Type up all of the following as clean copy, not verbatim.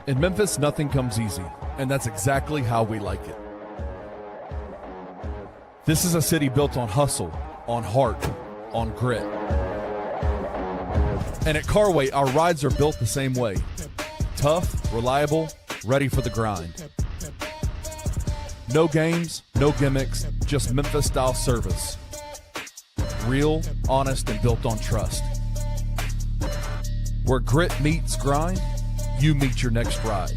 In Memphis, nothing comes easy, and that's exactly how we like it. This is a city built on hustle, on heart, on grit. And at Carway, our rides are built the same way. Tough, reliable, ready for the grind. No games, no gimmicks, just Memphis-style service. Real, honest, and built on trust. Where grit meets grind, you meet your next ride.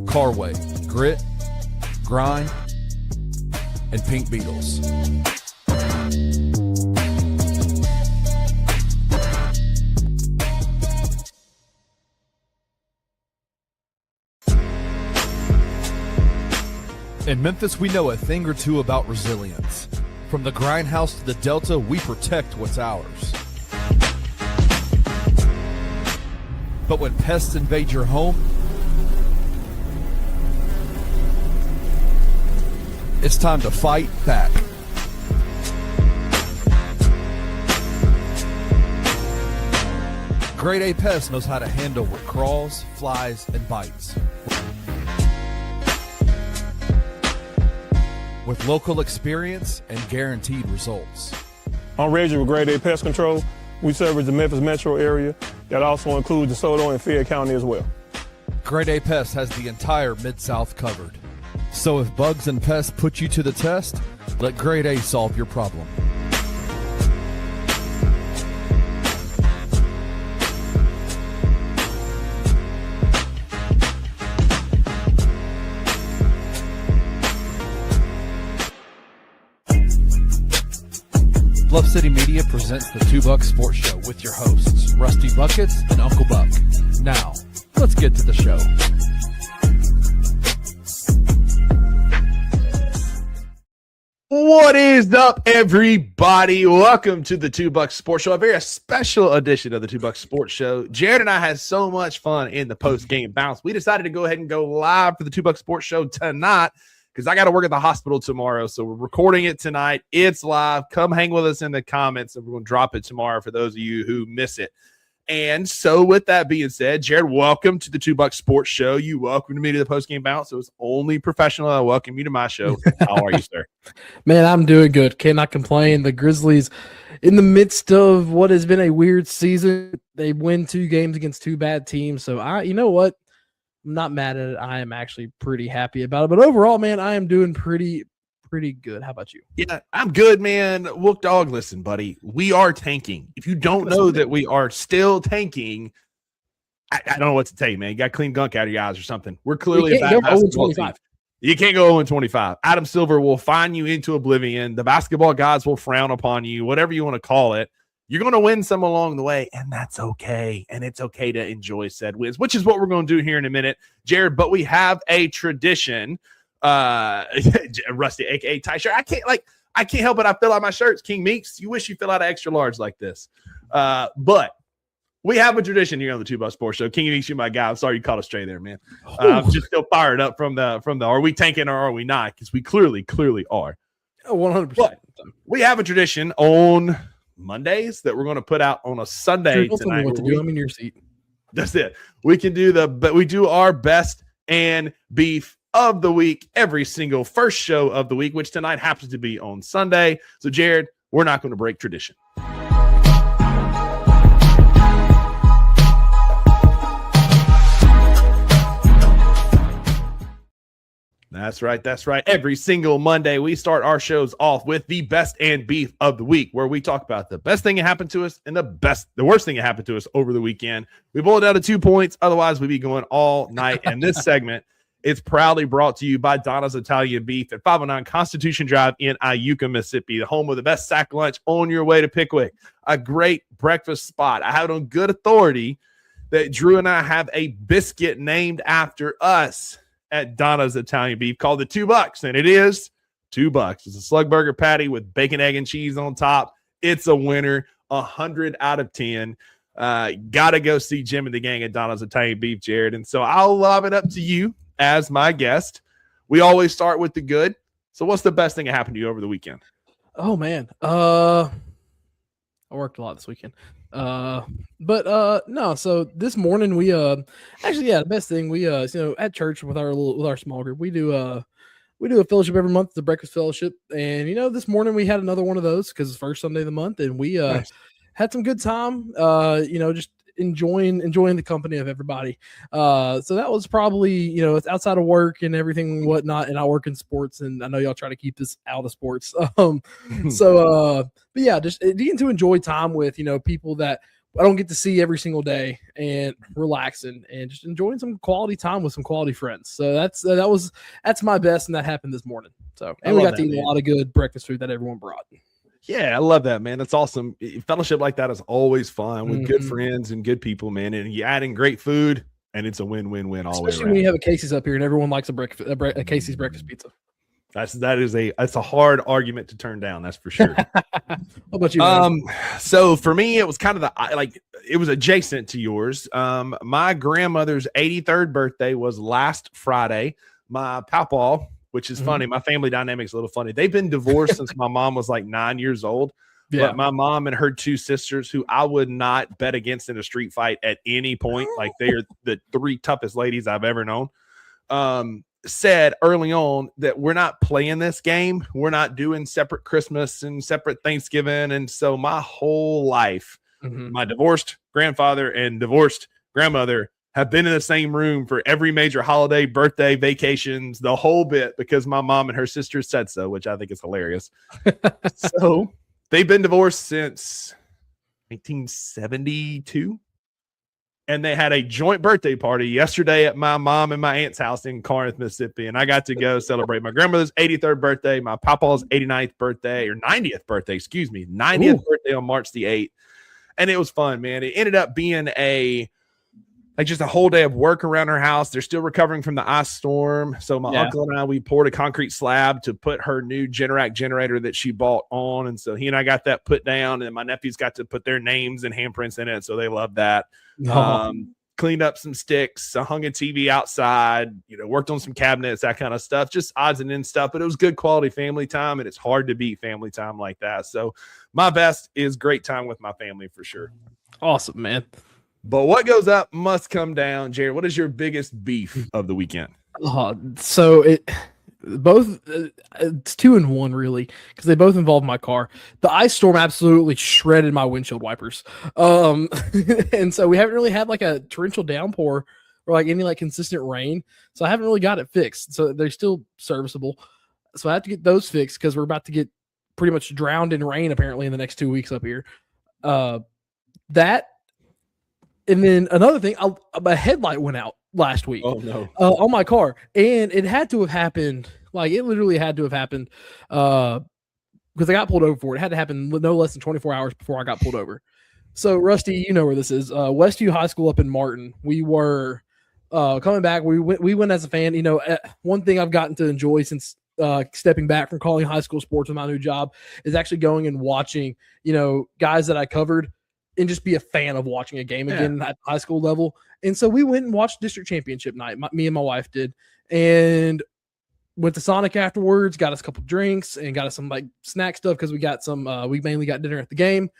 Carway, grit, grind, and Pink Beetles. In Memphis, we know a thing or two about resilience. From the grindhouse to the Delta, we protect what's ours. But when pests invade your home, it's time to fight back. Grade A Pest knows how to handle what crawls, flies, and bites. With local experience and guaranteed results. I'm Reggie with Grade A Pest Control. We service the Memphis metro area. That also includes DeSoto and Fayette County as well. Grade A Pest has the entire Mid-South covered. So if bugs and pests put you to the test, let Grade A solve your problem. Bluff City Media presents the Two Buck Sports Show with your hosts, Rusty Buckets and Uncle Buck. Now, let's get to the show. What is up, everybody? Welcome to the Two Buck Sports Show, a very special edition of the Two Buck Sports Show. Jared and I had so much fun in the post-game bounce. We decided to go ahead and go live for the Two Buck Sports Show tonight because I got to work at the hospital tomorrow. So we're recording it tonight. It's live. Come hang with us in the comments, and we're going to drop it tomorrow for those of you who miss it. And so with that being said, Jared, welcome to the Two Buck Sports Show. You welcomed me to the post-game bounce. So it's only professional. I welcome you to my show. How are you, sir? Man, I'm doing good. Cannot complain. The Grizzlies, in the midst of what has been a weird season, they win 2 games against 2 bad teams. So you know what? I'm not mad at it. I am actually pretty happy about it. But overall, man, I am doing pretty good. How about you? Yeah, I'm good, man. Wolf Dog, listen, buddy. We are tanking. If you don't know that we are still tanking, I don't know what to tell you, man. You got to clean gunk out of your eyes or something. We're clearly a bad basketball team. You can't go 0-25. Adam Silver will find you into oblivion. The basketball gods will frown upon you, whatever you want to call it. You're going to win some along the way, and that's okay. And it's okay to enjoy said wins, which is what we're going to do here in a minute, Jared. But we have a tradition. Rusty, aka tie shirt. I can't help it. I fill out my shirts. King Meeks, you wish you fill out an extra large like this. But we have a tradition here on the Two Buck Sports Show. King Meeks, you my guy. I'm sorry you caught us straight there, man. I'm just still fired up from the are we tanking or are we not? Because we clearly are. 100%. But we have a tradition on Mondays that we're going to put out on a Sunday tonight. What to do? I'm in your seat. That's it. We do our best and beef of the week every single first show of the week, which tonight happens to be on Sunday. So, Jared, we're not going to break tradition. That's right. Every single Monday, we start our shows off with the best and beef of the week, where we talk about the best thing that happened to us and the worst thing that happened to us over the weekend. We boiled down to 2 points. Otherwise, we'd be going all night. And this segment, it's proudly brought to you by Donna's Italian Beef at 509 Constitution Drive in Iuka, Mississippi, the home of the best sack lunch on your way to Pickwick. A great breakfast spot. I have it on good authority that Drew and I have a biscuit named after us at Donna's Italian Beef called the $2, and it is $2. It's a slug burger patty with bacon, egg, and cheese on top. It's a winner, 100 out of 10. Gotta go see Jim and the gang at Donna's Italian Beef, Jared. And so I'll lob it up to you as my guest. We always start with the good. So what's the best thing that happened to you over the weekend? Oh, man. I worked a lot this weekend. No, so this morning we actually, yeah, the best thing we at church with our small group, we do a fellowship every month, the breakfast fellowship. And this morning we had another one of those because it's first Sunday of the month, and we Nice. had some good time. Just enjoying the company of everybody. So that was probably, it's outside of work and everything and whatnot, and I work in sports, and I know y'all try to keep this out of sports. But yeah, just getting to enjoy time with, people that I don't get to see every single day, and relaxing and just enjoying some quality time with some quality friends. So that's my best, and that happened this morning. So, and we got to eat a lot of good breakfast food that everyone brought. Yeah, I love that, man. That's awesome. Fellowship like that is always fun with good friends and good people, man. And you add in great food, and it's a win-win-win all the way around. Especially when you have a Casey's up here, and everyone likes a Casey's breakfast pizza. That's a hard argument to turn down. That's for sure. How about you, man? So for me, it was kind of it was adjacent to yours. My grandmother's 83rd birthday was last Friday. My pawpaw, which is funny. My family dynamic's a little funny. They've been divorced since my mom was like 9 years old. Yeah. But my mom and her two sisters, who I would not bet against in a street fight at any point, like they are the three toughest ladies I've ever known, said early on that we're not playing this game. We're not doing separate Christmas and separate Thanksgiving. And so my whole life, my divorced grandfather and divorced grandmother have been in the same room for every major holiday, birthday, vacations, the whole bit, because my mom and her sisters said so, which I think is hilarious. So they've been divorced since 1972. And they had a joint birthday party yesterday at my mom and my aunt's house in Corinth, Mississippi. And I got to go celebrate my grandmother's 83rd birthday, my papa's 89th birthday, or 90th birthday, 90th birthday on March the 8th. And it was fun, man. It ended up being just a whole day of work around her house. They're still recovering from the ice storm. So my uncle and I, we poured a concrete slab to put her new Generac generator that she bought on. And so he and I got that put down, and my nephews got to put their names and handprints in it. So they loved that. Cleaned up some sticks, hung a TV outside, worked on some cabinets, that kind of stuff, just odds and ends stuff. But it was good quality family time, and it's hard to beat family time like that. So my best is great time with my family for sure. Awesome, man. But what goes up must come down. Jared, what is your biggest beef of the weekend? So it's 2-in-1 really, because they both involve my car. The ice storm absolutely shredded my windshield wipers. And so we haven't really had like a torrential downpour or like any like consistent rain. So I haven't really got it fixed. So they're still serviceable. So I have to get those fixed because we're about to get pretty much drowned in rain apparently in the next 2 weeks up here. That. And then another thing, my headlight went out last week. Oh no! On my car, and it had to have happened. Like it literally had to have happened, because I got pulled over for it. It had to happen no less than 24 hours before I got pulled over. So Rusty, you know where this is? Westview High School up in Martin. We were coming back. We went as a fan. One thing I've gotten to enjoy since stepping back from calling high school sports with my new job is actually going and watching. Guys that I covered. And just be a fan of watching a game again at high school level. And so we went and watched district championship night. Me and my wife did. And went to Sonic afterwards, got us a couple drinks and got us some like snack stuff because we got some, we mainly got dinner at the game.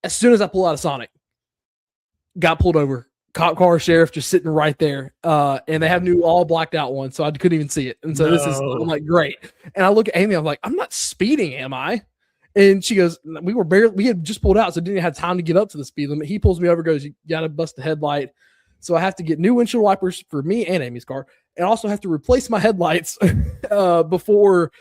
As soon as I pull out of Sonic, got pulled over. Cop car, sheriff just sitting right there. And they have new all blacked out ones, so I couldn't even see it. And so I'm like, great. And I look at Amy, I'm like, I'm not speeding, am I? And she goes, we had just pulled out, so didn't have time to get up to the speed limit. He pulls me over, goes, you got to bust the headlight. So I have to get new windshield wipers for me and Amy's car, and also have to replace my headlights before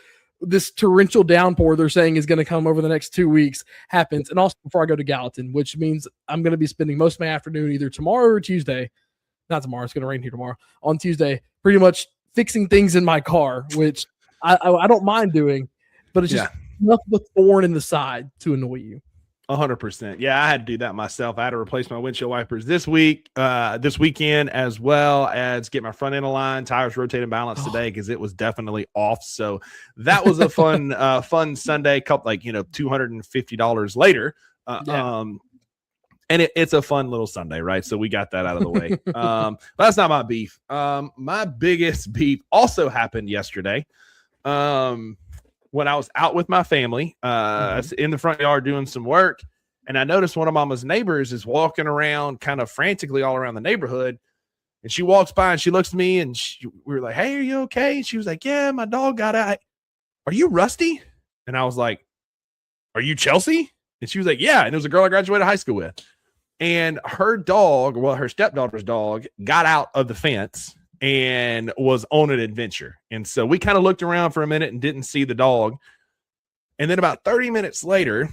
this torrential downpour they're saying is going to come over the next 2 weeks happens. And also before I go to Gallatin, which means I'm going to be spending most of my afternoon either tomorrow or Tuesday. Not tomorrow. It's going to rain here tomorrow. On Tuesday, pretty much fixing things in my car, which I don't mind doing, but it's just enough of a thorn in the side to annoy you. 100%. Yeah, I had to do that myself. I had to replace my windshield wipers this weekend, as well as get my front end aligned, tires rotate and balance today because it was definitely off. So that was a fun, fun Sunday. Couple $250 later. And it's a fun little Sunday, right? So we got that out of the way. But that's not my beef. My biggest beef also happened yesterday. When I was out with my family in the front yard doing some work, And I noticed one of Mama's neighbors is walking around kind of frantically all around the neighborhood. And she walks by and she looks at me and we were like, hey, are you okay? And she was like, yeah, my dog got out. Are you Rusty? And I was like, are you Chelsea? And she was like, yeah. And it was a girl I graduated high school with. And her dog, well, her stepdaughter's dog, got out of the fence and was on an adventure. And so we kind of looked around for a minute and didn't see the dog. And then about 30 minutes later,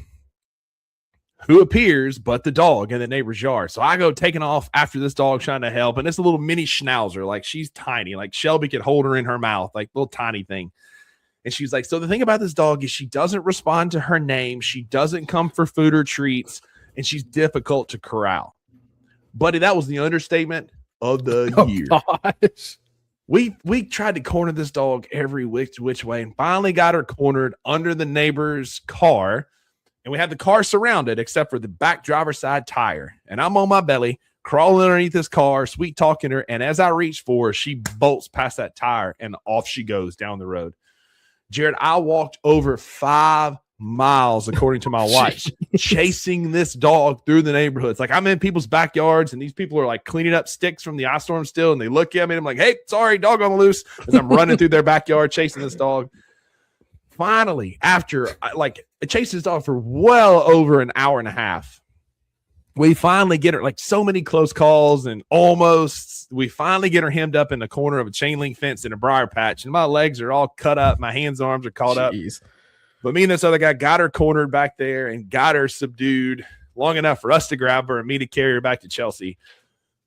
who appears but the dog in the neighbor's yard? So I go taking off after this dog trying to help. And it's a little mini schnauzer. Like, she's tiny. Like, Shelby could hold her in her mouth, like little tiny thing. And she's like, so the thing about this dog is she doesn't respond to her name. She doesn't come for food or treats. And she's difficult to corral. Buddy, that was the understatement of the year. Gosh. We tried to corner this dog every which way and finally got her cornered under the neighbor's car. And we had the car surrounded except for the back driver's side tire. And I'm on my belly, crawling underneath this car, sweet talking her. And as I reach for her, she bolts past that tire and off she goes down the road. Jared, I walked over 5 miles, according to my wife, chasing this dog through the neighborhoods. Like, I'm in people's backyards and these people are like cleaning up sticks from the ice storm still. And they look at me and I'm like, hey, sorry, dog on the loose. As I'm running through their backyard, chasing this dog. Finally, after I chased this dog for well over an hour and a half, we finally get her, like so many close calls and almost, we finally get her hemmed up in the corner of a chain link fence in a briar patch. And my legs are all cut up. My hands and arms are caught up. But me and this other guy got her cornered back there and got her subdued long enough for us to grab her and me to carry her back to Chelsea.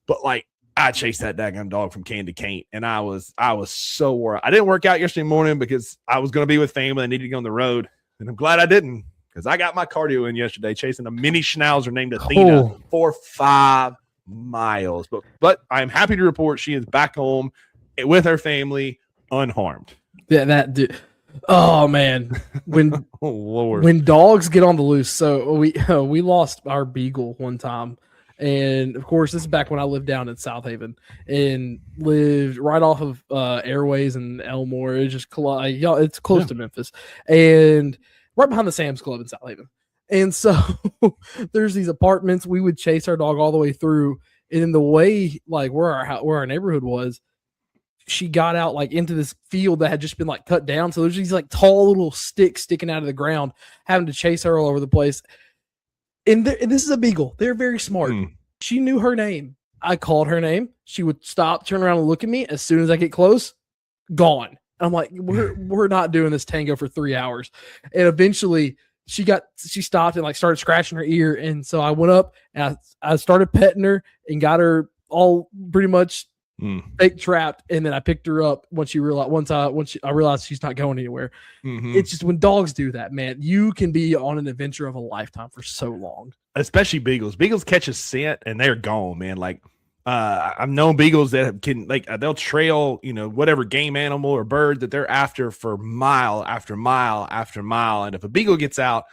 But like, I chased that daggone dog from can to can't, and I was so worried. I didn't work out yesterday morning because I was going to be with family. I needed to go on the road, and I'm glad I didn't because I got my cardio in yesterday chasing a mini schnauzer named Athena for 5 miles. But I'm happy to report she is back home with her family unharmed. Yeah, that dude. Oh man, when oh Lord, when dogs get on the loose. So we lost our beagle one time. And of course, this is back when I lived down in South Haven and lived right off of Airways and Elmore. It's just it's close to Memphis and right behind the Sam's Club in South Haven. And so there's these apartments. We would chase our dog all the way through. And in the way, like where our neighborhood was, she got out like into this field that had just been like cut down. So there's these like tall little sticks sticking out of the ground, having to chase her all over the place. And this is a beagle. They're very smart. She knew her name. I called her name. She would stop, turn around, and look at me. As soon as I get close, gone. I'm like, we're not doing this tango for 3 hours. And eventually, she stopped and like started scratching her ear. And so I went up and I started petting her and got her all pretty much fake trapped. And then I picked her up once I realized she's not going anywhere. It's just when dogs do that, man, you can be on an adventure of a lifetime for so long. Especially beagles. Beagles catch a scent and they're gone, man. Like I've known beagles that can they'll trail, whatever game animal or bird that they're after for mile after mile after mile. And if a beagle gets out,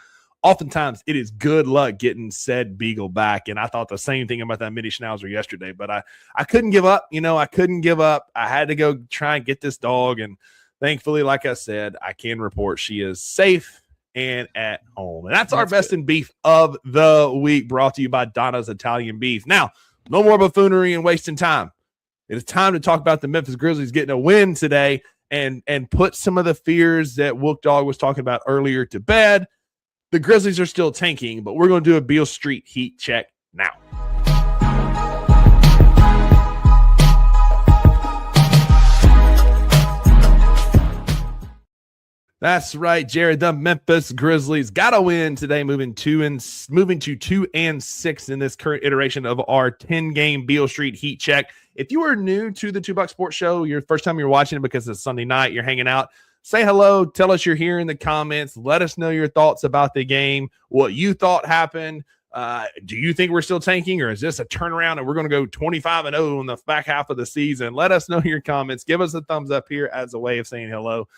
oftentimes it is good luck getting said beagle back. And I thought the same thing about that mini schnauzer yesterday, but I couldn't give up. I couldn't give up. I had to go try and get this dog. And thankfully, like I said, I can report she is safe and at home. And that's our best in beef of the week, brought to you by Donna's Italian Beef. Now, no more buffoonery and wasting time. It is time to talk about the Memphis Grizzlies getting a win today and put some of the fears that Wook Dog was talking about earlier to bed. The Grizzlies are still tanking, but we're going to do a Beale Street heat check now. That's right, Jared. The Memphis Grizzlies got a win today, moving to 2-6 in this current iteration of our 10-game Beale Street Heat Check. If you are new to the 2 Buck Sports Show, your first time you're watching it because it's Sunday night, you're hanging out, say hello, tell us you're here in the comments, let us know your thoughts about the game, what you thought happened. Do you think we're still tanking, or is this a turnaround and we're going to go 25-0 in the back half of the season? Let us know your comments. Give us a thumbs up here as a way of saying hello.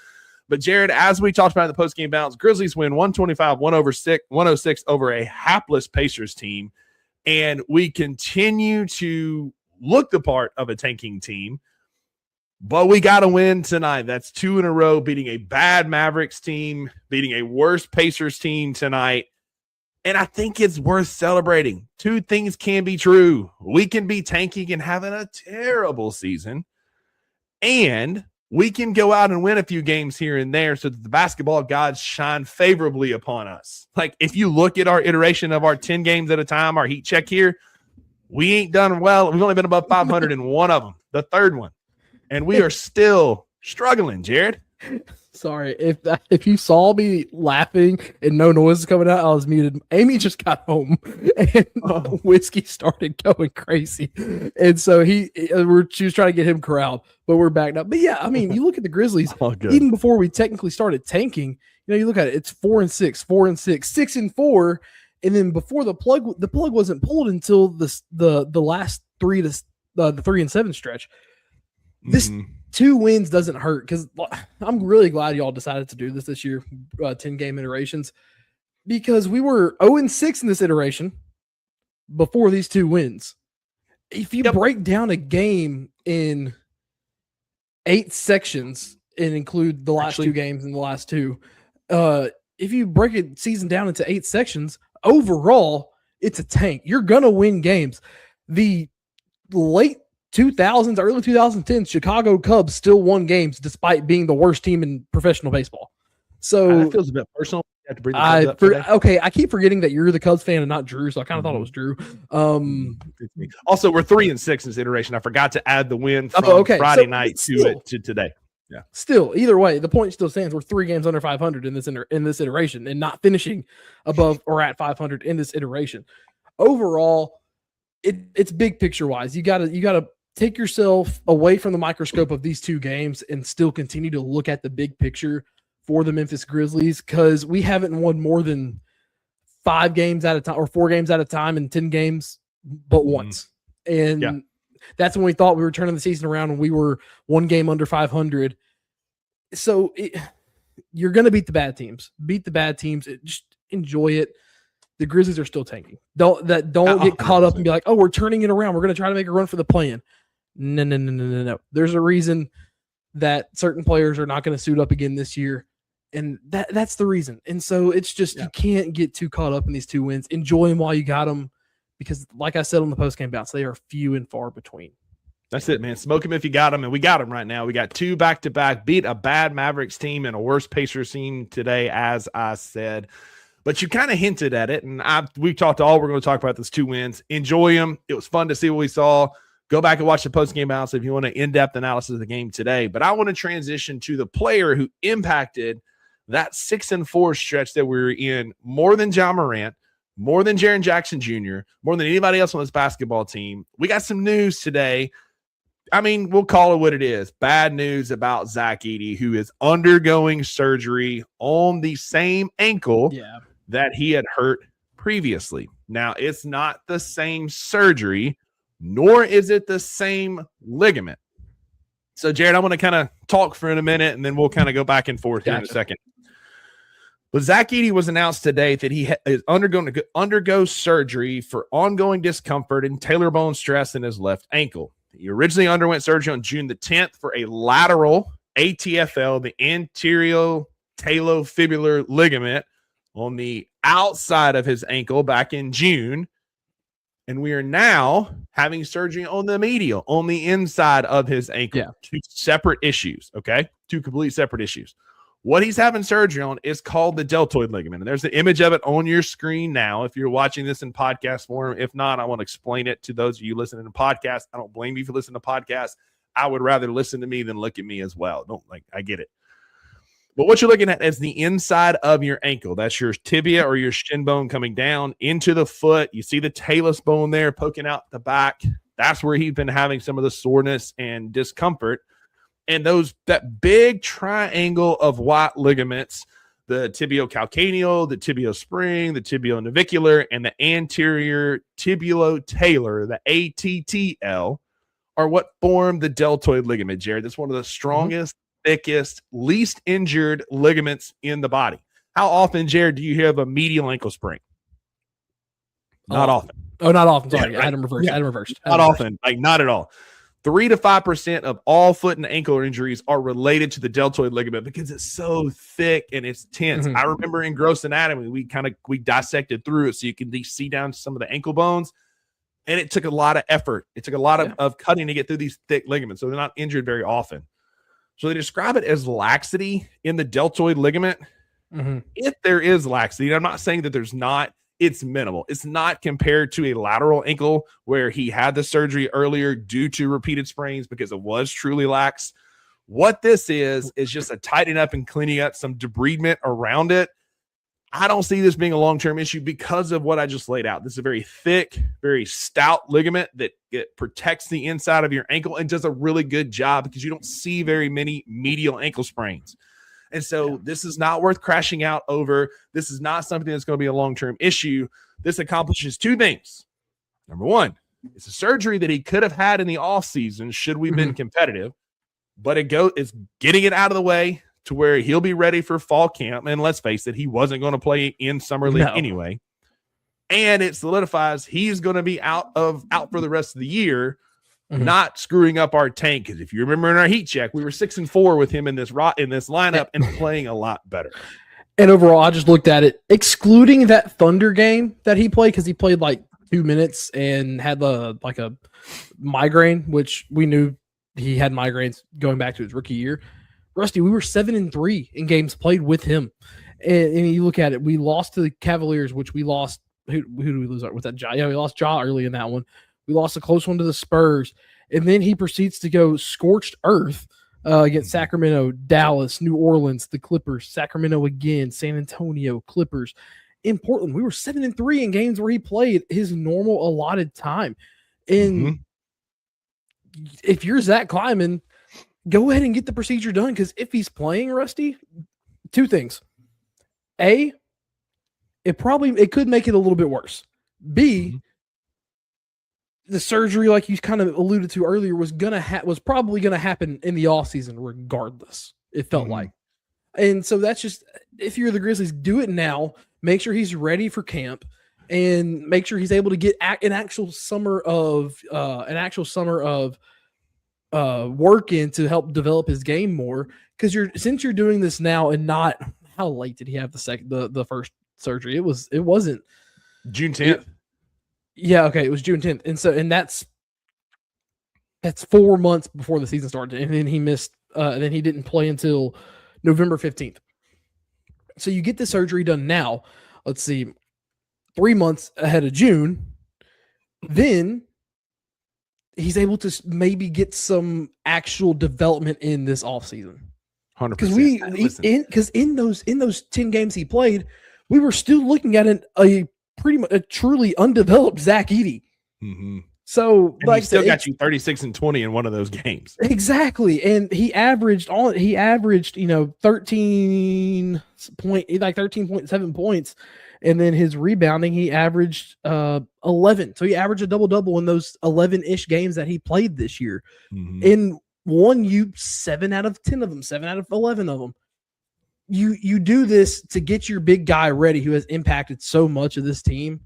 But, Jared, as we talked about in the postgame bounce, Grizzlies win 125-106 over a hapless Pacers team. And we continue to look the part of a tanking team. But we got to win tonight. That's 2 in a row, beating a bad Mavericks team, beating a worse Pacers team tonight. And I think it's worth celebrating. Two things can be true. We can be tanking and having a terrible season, and we can go out and win a few games here and there so that the basketball gods shine favorably upon us. Like, if you look at our iteration of our 10 games at a time, our heat check here, we ain't done well. We've only been above 500 in one of them, the third one. And we are still struggling, Jared. Sorry, if you saw me laughing and no noise is coming out, I was muted. Amy just got home and Whiskey started going crazy, and so she was trying to get him corralled, but we're back now. But yeah, I mean, you look at the Grizzlies. Even before we technically started tanking, you look at it. It's 4-6, 4-6, 6-4, and then before the plug wasn't pulled until the last three to the 3-7 stretch. This. 2 wins doesn't hurt, because I'm really glad y'all decided to do this year, 10-game iterations, because we were 0-6 in this iteration before these 2 wins. If you break down a game in 8 sections and include the last 2 games and the last 2, if you break a season down into 8 sections, overall, it's a tank. You're going to win games. The late 2000s, early 2010s, Chicago Cubs still won games despite being the worst team in professional baseball. So that feels a bit personal. You have to bring the Cubs up today. Okay, I keep forgetting that you're the Cubs fan and not Drew, so I kind of thought it was Drew. Also, we're 3-6 in this iteration. I forgot to add the win from Friday night to today. Yeah. Still, either way, the point still stands. We're 3 games under 500 in this iteration, and not finishing above or at 500 in this iteration. Overall, it's big picture wise. You gotta take yourself away from the microscope of these 2 games and still continue to look at the big picture for the Memphis Grizzlies, because we haven't won more than 5 games at a time or 4 games at a time in 10 games, but once. And that's when we thought we were turning the season around, and we were 1 game under 500. So you're going to beat the bad teams. Just enjoy it. The Grizzlies are still tanking. Don't get caught up and be like, oh, we're turning it around. We're going to try to make a run for the play-in. No. There's a reason that certain players are not going to suit up again this year, and that's the reason. And so it's just you can't get too caught up in these 2 wins. Enjoy them while you got them, because, like I said on the post-game bounce, they are few and far between. That's it, man. Smoke them if you got them, and we got them right now. We got 2 back-to-back, beat a bad Mavericks team and a worse Pacers team today, as I said. But you kind of hinted at it, and we've talked all. We're going to talk about those 2 wins. Enjoy them. It was fun to see what we saw. Go back and watch the post-game balance if you want an in-depth analysis of the game today. But I want to transition to the player who impacted that 6-4 stretch that we were in more than John Morant, more than Jaren Jackson Jr., more than anybody else on this basketball team. We got some news today. I mean, we'll call it what it is. Bad news about Zach Edey, who is undergoing surgery on the same ankle that he had hurt previously. Now, it's not the same surgery, nor is it the same ligament. So, Jared, I want to kind of talk for a minute, and then we'll kind of go back and forth here in a second. But Zach Edey was announced today that he is undergoing to undergo surgery for ongoing discomfort and tailor bone stress in his left ankle. He originally underwent surgery on June the 10th for a lateral ATFL, the anterior talofibular ligament, on the outside of his ankle back in June. And we are now having surgery on the medial, on the inside of his ankle. 2 separate issues, okay? 2 complete separate issues. What he's having surgery on is called the deltoid ligament. And there's the image of it on your screen now if you're watching this in podcast form. If not, I want to explain it to those of you listening to podcasts. I don't blame you for listening to podcasts. I would rather listen to me than look at me as well. I get it. But what you're looking at is the inside of your ankle. That's your tibia or your shin bone coming down into the foot. You see the talus bone there poking out the back. That's where he's been having some of the soreness and discomfort. And that big triangle of white ligaments, the tibiocalcaneal, the tibiospring, the tibionavicular, and the anterior tibialotalar, the ATTL, are what form the deltoid ligament, Jared. That's one of the strongest, thickest, least injured ligaments in the body. How often, Jared, do you have a medial ankle sprain? Not often. Oh, not often. Sorry, right. I had him reversed. Not often. Like, not at all. 3 to 5% of all foot and ankle injuries are related to the deltoid ligament because it's so thick and it's tense. I remember in gross anatomy, we dissected through it so you can see down some of the ankle bones. And it took a lot of effort. It took a lot of cutting to get through these thick ligaments. So they're not injured very often. So they describe it as laxity in the deltoid ligament. If there is laxity, I'm not saying that there's not, it's minimal. It's not compared to a lateral ankle where he had the surgery earlier due to repeated sprains because it was truly lax. What this is just a tightening up and cleaning up some debridement around it. I don't see this being a long-term issue because of what I just laid out. This is a very thick, very stout ligament that it protects the inside of your ankle and does a really good job because you don't see very many medial ankle sprains. And so this is not worth crashing out over. This is not something that's going to be a long-term issue. This accomplishes two things. Number one, it's a surgery that he could have had in the offseason should we have been competitive, but it's getting it out of the way to where he'll be ready for fall camp. And let's face it, he wasn't going to play in Summer League anyway. And it solidifies he's going to be out for the rest of the year, not screwing up our tank. Because if you remember in our heat check, we were 6-4 with him in this lineup and playing a lot better. And overall, I just looked at it, excluding that Thunder game that he played, because he played like 2 minutes and had a migraine, which we knew he had migraines going back to his rookie year. Rusty, we were 7-3 in games played with him. And you look at it, we lost to the Cavaliers, which we lost. Who did we lose with that? Ja? Yeah, we lost Ja early in that one. We lost a close one to the Spurs. And then he proceeds to go scorched earth against Sacramento, Dallas, New Orleans, the Clippers, Sacramento again, San Antonio, Clippers. In Portland, we were 7-3 in games where he played his normal allotted time. And if you're Zach Kleiman, go ahead and get the procedure done, because if he's playing, Rusty, two things. A, it could make it a little bit worse. B, the surgery, like you kind of alluded to earlier, was probably gonna happen in the offseason regardless, it felt like. And so that's just, if you're the Grizzlies, do it now. Make sure he's ready for camp and make sure he's able to get an actual summer of work in to help develop his game more. Because since you're doing this now and not, how late did he have the first surgery? It wasn't June 10th. It was June 10th. And that's 4 months before the season started. And then he missed, then he didn't play until November 15th. So you get the surgery done now. Let's see, 3 months ahead of June. Then he's able to maybe get some actual development in this offseason. 100%. Because in those 10 games he played, we were still looking at a truly undeveloped Zach Edey. So, and he still got you 36 and 20 in one of those games. Exactly. And he averaged 13.7 points. And then his rebounding, he averaged 11. So he averaged a double-double in those 11-ish games that he played this year. And won you 7 out of 10 of them, 7 out of 11 of them. You do this to get your big guy ready who has impacted so much of this team.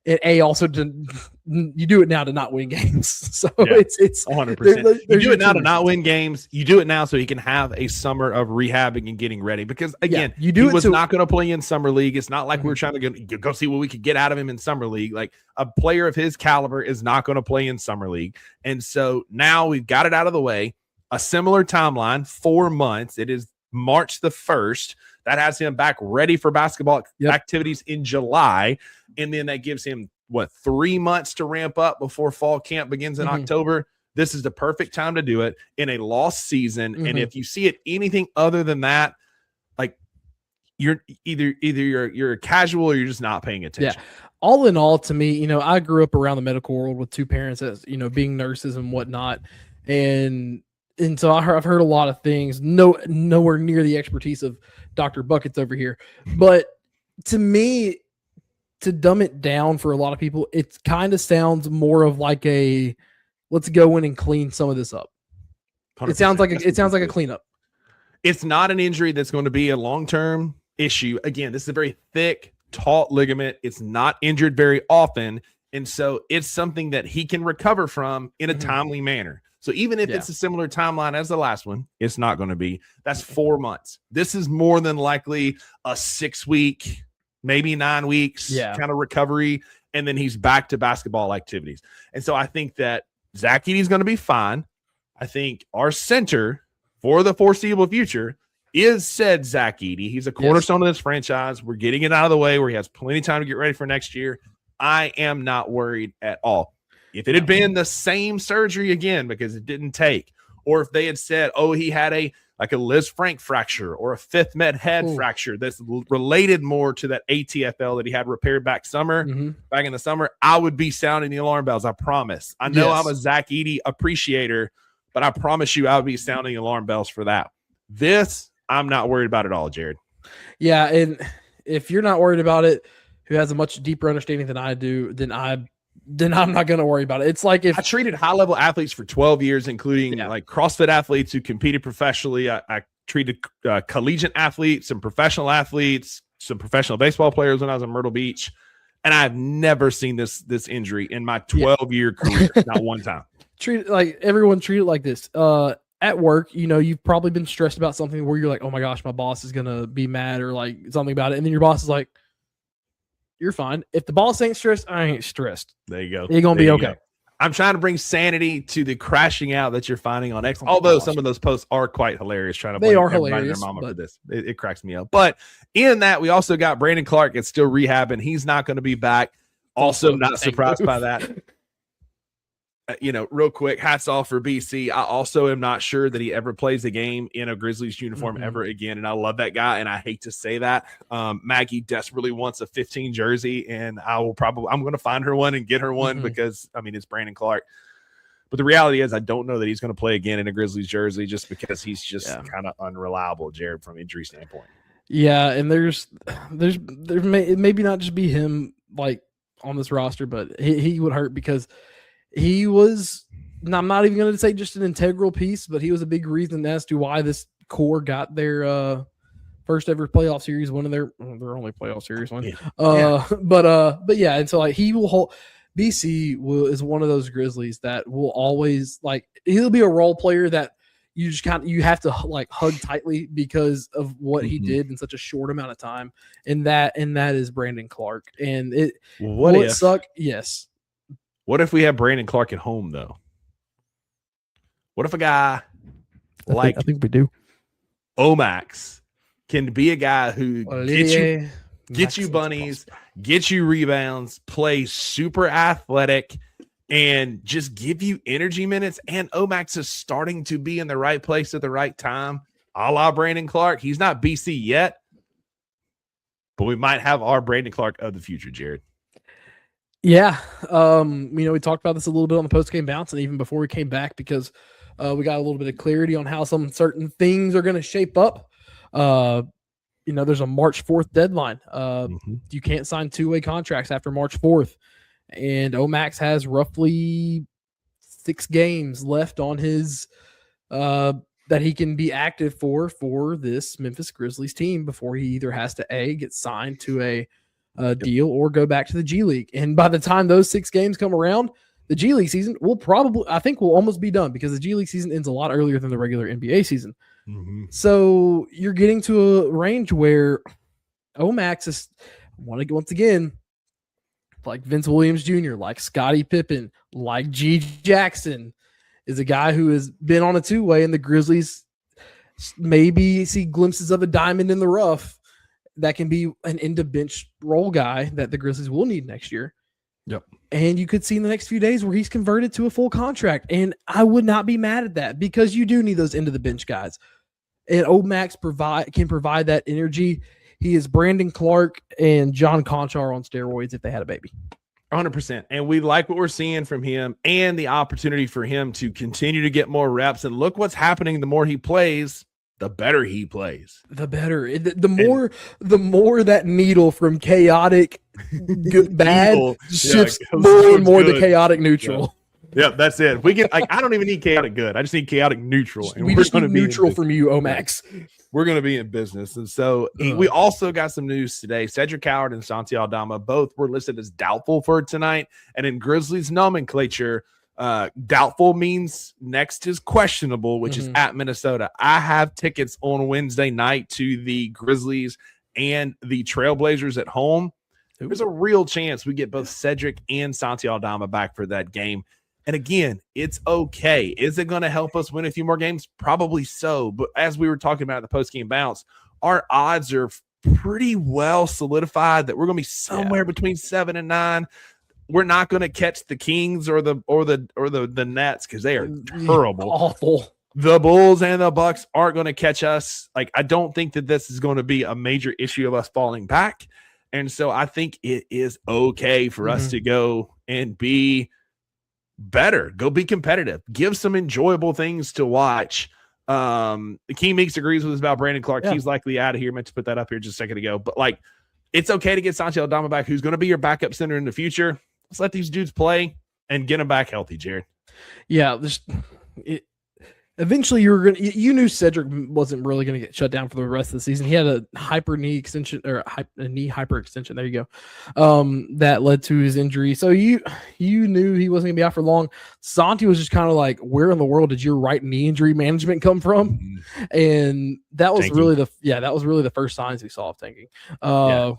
And also you do it now to not win games. So it's 100%. You do it now to not win games. You do it now so he can have a summer of rehabbing and getting ready. Because again, he was not going to play in summer league. It's not like we're trying to go see what we could get out of him in summer league. Like, a player of his caliber is not going to play in summer league. And so now we've got it out of the way. A similar timeline, 4 months. It is March the 1st. That has him back ready for basketball activities in July. And then that gives him, 3 months to ramp up before fall camp begins in October. This is the perfect time to do it in a lost season. And if you see it anything other than that, like, you're either you're a casual or you're just not paying attention. Yeah. All in all, to me, I grew up around the medical world with two parents as, being nurses and whatnot. And so I've heard a lot of things, nowhere near the expertise of Dr. Buckets over here. But to me, to dumb it down for a lot of people, it kind of sounds more of like let's go in and clean some of this up. It sounds like a cleanup. It's not an injury that's going to be a long-term issue. Again, this is a very thick, taut ligament. It's not injured very often. And so it's something that he can recover from in a timely manner. So even if it's a similar timeline as the last one, it's not going to be. That's 4 months. This is more than likely a 6 week, maybe 9 weeks kind of recovery. And then he's back to basketball activities. And so I think that Zach Edey's going to be fine. I think our center for the foreseeable future is said Zach Edey. He's a cornerstone of this franchise. We're getting it out of the way where he has plenty of time to get ready for next year. I am not worried at all. If it had been the same surgery again because it didn't take, or if they had said, oh, he had a Liz Frank fracture or a fifth med head fracture that's related more to that ATFL that he had repaired back in the summer, I would be sounding the alarm bells. I promise. I know I'm a Zach Edey appreciator, but I promise you I would be sounding alarm bells for that. This, I'm not worried about at all, Jared. Yeah, and if you're not worried about it, who has a much deeper understanding than I do, then I'm not going to worry about it. It's like if I treated high-level athletes for 12 years, including like CrossFit athletes who competed professionally. I treated collegiate athletes, some professional athletes, some professional baseball players when I was in Myrtle Beach, and I've never seen this injury in my 12-year career, not one time. Everyone treat it like this. At work, you've probably been stressed about something where you're like, oh my gosh, my boss is going to be mad or like something about it. And then your boss is like, you're fine. If the boss ain't stressed, I ain't stressed. There you go. You're going to be okay. I'm trying to bring sanity to the crashing out that you're finding on X. Although some of those posts are quite hilarious, trying to blame their mama for this. It cracks me up. But in that, we also got Brandon Clark. It's still rehabbing. He's not going to be back. Also not surprised by that. Real quick, hats off for BC. I also am not sure that he ever plays a game in a Grizzlies uniform ever again. And I love that guy. And I hate to say that. Maggie desperately wants a 15 jersey, and I'm going to find her one and get her one because it's Brandon Clark. But the reality is I don't know that he's going to play again in a Grizzlies jersey just because he's just kind of unreliable, Jared, from injury standpoint. Yeah. And there maybe not just be him like on this roster, but he would hurt because he was, I'm not even going to say just an integral piece, but he was a big reason as to why this core got their first ever playoff series, one of their only playoff series one. But yeah, and so like he will hold. BC is one of those Grizzlies that will always he'll be a role player that you just you have to like hug tightly because of what he did in such a short amount of time, and that is Brandon Clark. And it suck? Yes. What if we have Brandon Clark at home, though? What if a guy I think we do. Omax can be a guy who gets you bunnies, gets you rebounds, plays super athletic, and just give you energy minutes? And Omax is starting to be in the right place at the right time, a la Brandon Clark. He's not BC yet, but we might have our Brandon Clark of the future, Jared. Yeah. We talked about this a little bit on the post-game bounce and even before we came back because we got a little bit of clarity on how some certain things are going to shape up. There's a March 4th deadline. You can't sign two-way contracts after March 4th. And Omax has roughly 6 games left on his that he can be active for this Memphis Grizzlies team before he either has to get signed to a deal or go back to the G League. And by the time those 6 games come around, the G League season will almost be done because the G League season ends a lot earlier than the regular NBA season. So you're getting to a range where Omax is once again like Vince Williams Jr., like Scottie Pippen, like G. Jackson, is a guy who has been on a two-way, and the Grizzlies maybe see glimpses of a diamond in the rough that can be an end-of-bench role guy that the Grizzlies will need next year. Yep. And you could see in the next few days where he's converted to a full contract. And I would not be mad at that because you do need those end-of-the-bench guys. And Omax can provide that energy. He is Brandon Clark and John Conchar on steroids if they had a baby. 100%. And we like what we're seeing from him and the opportunity for him to continue to get more reps. And look what's happening. The more he plays, the better he plays. The better. The more that needle from chaotic good, bad shifts more and more to chaotic neutral. Yeah, that's it. We get I don't even need chaotic good. I just need chaotic neutral. And we just need neutral from you, Omax. We're going to be in business. And so we also got some news today. Cedric Howard and Santi Aldama both were listed as doubtful for tonight. And in Grizzlies nomenclature, Doubtful means next is questionable, which is Mhm. at Minnesota. I have tickets on Wednesday night to the Grizzlies and the Trailblazers at home. There's a real chance we get both Cedric and Santi Aldama back for that game. And again, it's okay. Is it going to help us win a few more games? Probably so. But as we were talking about in the post-game bounce, our odds are pretty well solidified that we're going to be somewhere between 7 and 9. We're not going to catch the Kings or the Nets because they are terrible. Awful. The Bulls and the Bucks aren't going to catch us. Like, I don't think that this is going to be a major issue of us falling back. And so I think it is okay for us to go and be better, go be competitive, give some enjoyable things to watch. King Meeks agrees with us about Brandon Clark. Yeah. He's likely out of here. Meant to put that up here just a second ago. But like, it's okay to get Santi Aldama back, who's going to be your backup center in the future. Let's let these dudes play and get them back healthy, Jared. Yeah, eventually you knew Cedric wasn't really going to get shut down for the rest of the season. He had a hyper knee extension or a knee hyperextension. There you go. That led to his injury. So you knew he wasn't going to be out for long. Santi was just kind of like, where in the world did your right knee injury management come from? And that was Tanking. really the first signs we saw of tanking.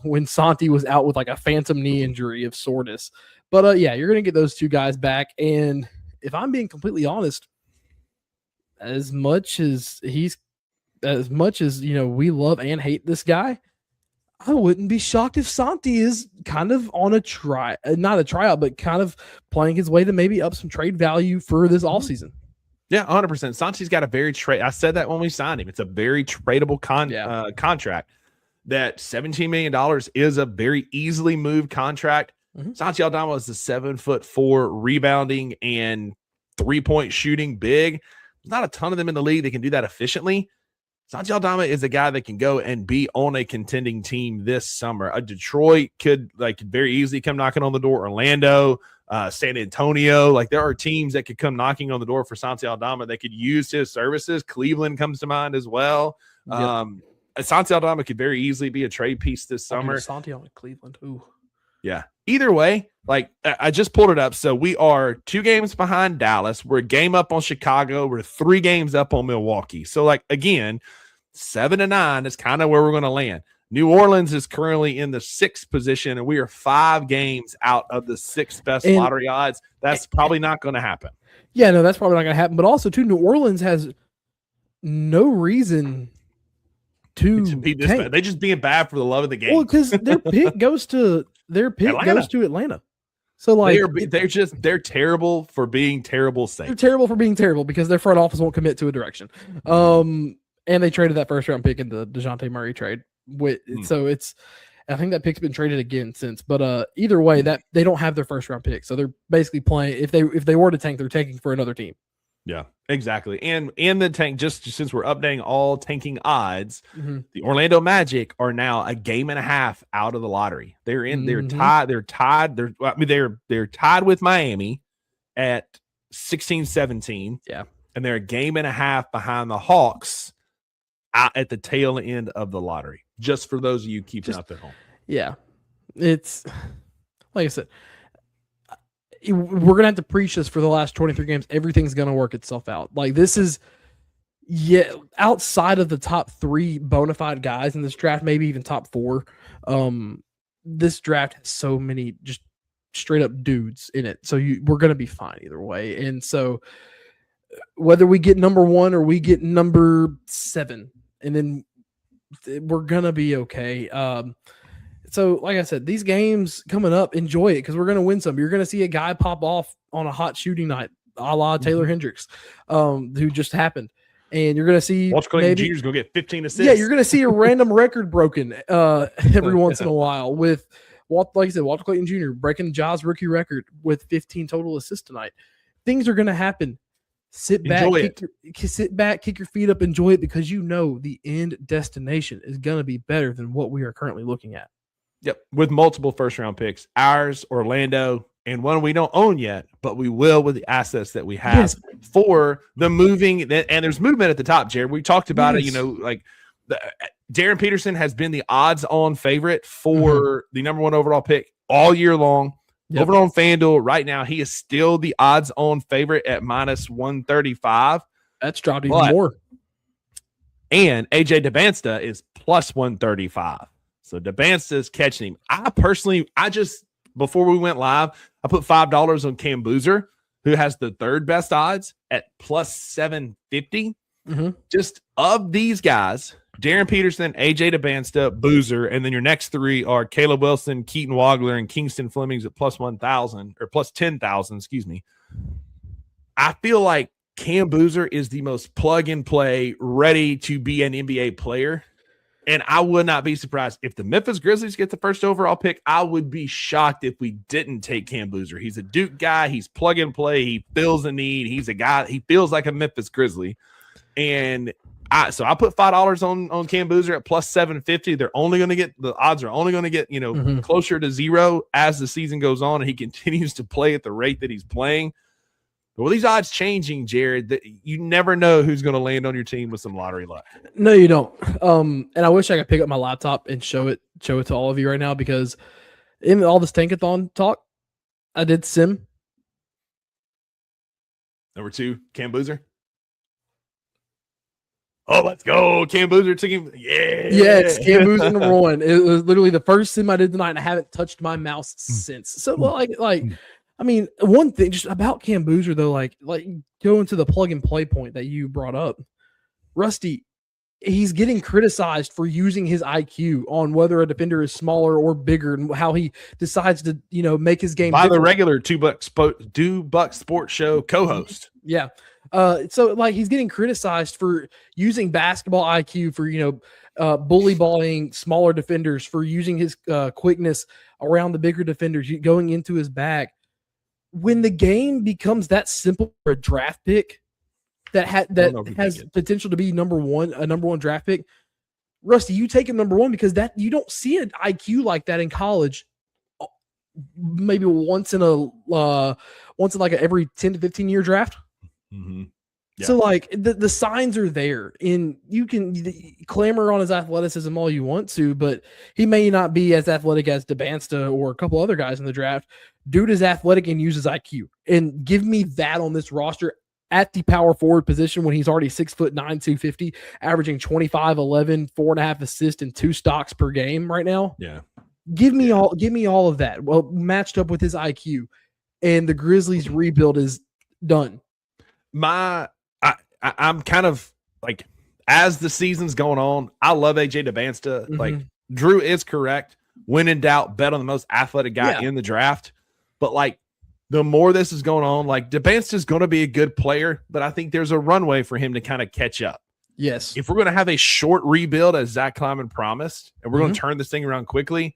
When Santi was out with like a phantom knee injury of soreness. But you're going to get those two guys back. And if I'm being completely honest, as much as we love and hate this guy, I wouldn't be shocked if Santi is kind of on not a tryout, but kind of playing his way to maybe up some trade value for this offseason. Yeah, 100%. Santi's got a very I said that when we signed him. It's a very tradable contract. That $17 million is a very easily moved contract. Santi Aldama is a 7'4" rebounding and 3-point shooting big. There's not a ton of them in the league that can do that efficiently. Santi Aldama is a guy that can go and be on a contending team this summer. A Detroit could very easily come knocking on the door. Orlando, San Antonio, there are teams that could come knocking on the door for Santi Aldama. They could use his services. Cleveland comes to mind as well. Yep. Santi Aldama could very easily be a trade piece this summer. Santi on Cleveland. Ooh. Yeah. Either way, I just pulled it up. So we are 2 games behind Dallas. We're a game up on Chicago. We're 3 games up on Milwaukee. So again, 7 and 9 is kind of where we're going to land. New Orleans is currently in the 6th position, and we are 5 games out of the 6th best lottery odds. That's probably not going to happen. Yeah, no, that's probably not going to happen. But also, too, New Orleans has no reason to be this bad. They're just being bad for the love of the game. Well, because their pick goes to Atlanta. So they're terrible for being terrible. They're terrible for being terrible because their front office won't commit to a direction. And they traded that first round pick in the DeJounte Murray trade. So I think that pick's been traded again since. But either way, that they don't have their first round pick, so they're basically playing. If they were to tank, they're tanking for another team. Yeah, exactly. And the tank, just since we're updating all tanking odds, the Orlando Magic are now a game and a half out of the lottery. They're tied. They're tied with Miami at 16-17. Yeah. And they're a game and a half behind the Hawks out at the tail end of the lottery. Just for those of you keeping up at home. Yeah. It's like I said, we're going to have to preach this for the last 23 games. Everything's going to work itself out. This is, outside of the top 3 bona fide guys in this draft, maybe even top 4, this draft has so many just straight up dudes in it. So we're going to be fine either way. And so whether we get number 1 or we get number 7, and then we're going to be okay. So, like I said, these games coming up, enjoy it because we're going to win some. You're going to see a guy pop off on a hot shooting night, a la Taylor Hendricks, who just happened. And you're going to see Walter Clayton Jr. is going to get 15 assists. Yeah, you're going to see a random record broken every once in a while with, like I said, Walter Clayton Jr. breaking Ja's rookie record with 15 total assists tonight. Things are going to happen. Sit back, kick your feet up, enjoy it because the end destination is going to be better than what we are currently looking at. Yep, with multiple first-round picks, ours, Orlando, and one we don't own yet, but we will with the assets that we have for the moving. And there's movement at the top, Jared. We talked about it. Darren Peterson has been the odds-on favorite for the number 1 overall pick all year long. Yep. Over on FanDuel right now, he is still the odds-on favorite at minus 135. That's dropped even more. And AJ DeBansta is plus 135. So DeBansta is catching him. Before we went live, I put $5 on Cam Boozer, who has the third best odds at plus 750. Just of these guys, Darren Peterson, AJ DeBansta, Boozer, and then your next three are Caleb Wilson, Keaton Wagler, and Kingston Flemings at plus 1,000 or plus 10,000, excuse me. I feel like Cam Boozer is the most plug and play, ready to be an NBA player. And I would not be surprised if the Memphis Grizzlies get the first overall pick. I would be shocked if we didn't take Cam Boozer. He's a Duke guy. He's plug and play. He fills a need. He's a guy. He feels like a Memphis Grizzly. And I put $5 on Cam Boozer at plus 750. The odds are only going to get, closer to zero as the season goes on and he continues to play at the rate that he's playing. But with these odds changing, Jared, you never know who's going to land on your team with some lottery luck. No, you don't. And I wish I could pick up my laptop and show it to all of you right now, because in all this Tankathon talk, I did sim. Number 2, Cam Boozer. Oh, let's go. Cam Boozer took him. Yeah. Yeah, it's Cam Boozer number 1. It was literally the first sim I did tonight, and I haven't touched my mouse since. So, I mean, one thing just about Cam Boozer, though, like going to the plug and play point that you brought up, Rusty, he's getting criticized for using his IQ on whether a defender is smaller or bigger and how he decides to, make his game. By the regular Two Buck Sports Show co-host. Yeah. So he's getting criticized for using basketball IQ for, bully balling smaller defenders, for using his quickness around the bigger defenders, going into his back. When the game becomes that simple for a draft pick that has potential to be a number one draft pick, Rusty, you take him number 1 because that you don't see an IQ like that in college. Maybe once in every 10 to 15 year draft. Mm-hmm. Yeah. So the signs are there, and you can clamor on his athleticism all you want to, but he may not be as athletic as DeBansta or a couple other guys in the draft. Dude is athletic and uses IQ, and give me that on this roster at the power forward position when he's already 6'9", 250, averaging 25, 11, 4.5 assists and 2 stocks per game right now. Yeah. Give me all of that. Well, matched up with his IQ, and the Grizzlies rebuild is done. I'm kind of like, as the season's going on, I love AJ DeBansta. Mm-hmm. Like, Drew is correct. When in doubt, bet on the most athletic guy in the draft. But the more this is going on, DeBansta is going to be a good player, but I think there's a runway for him to kind of catch up. Yes. If we're going to have a short rebuild, as Zach Kleiman promised, and we're going to turn this thing around quickly,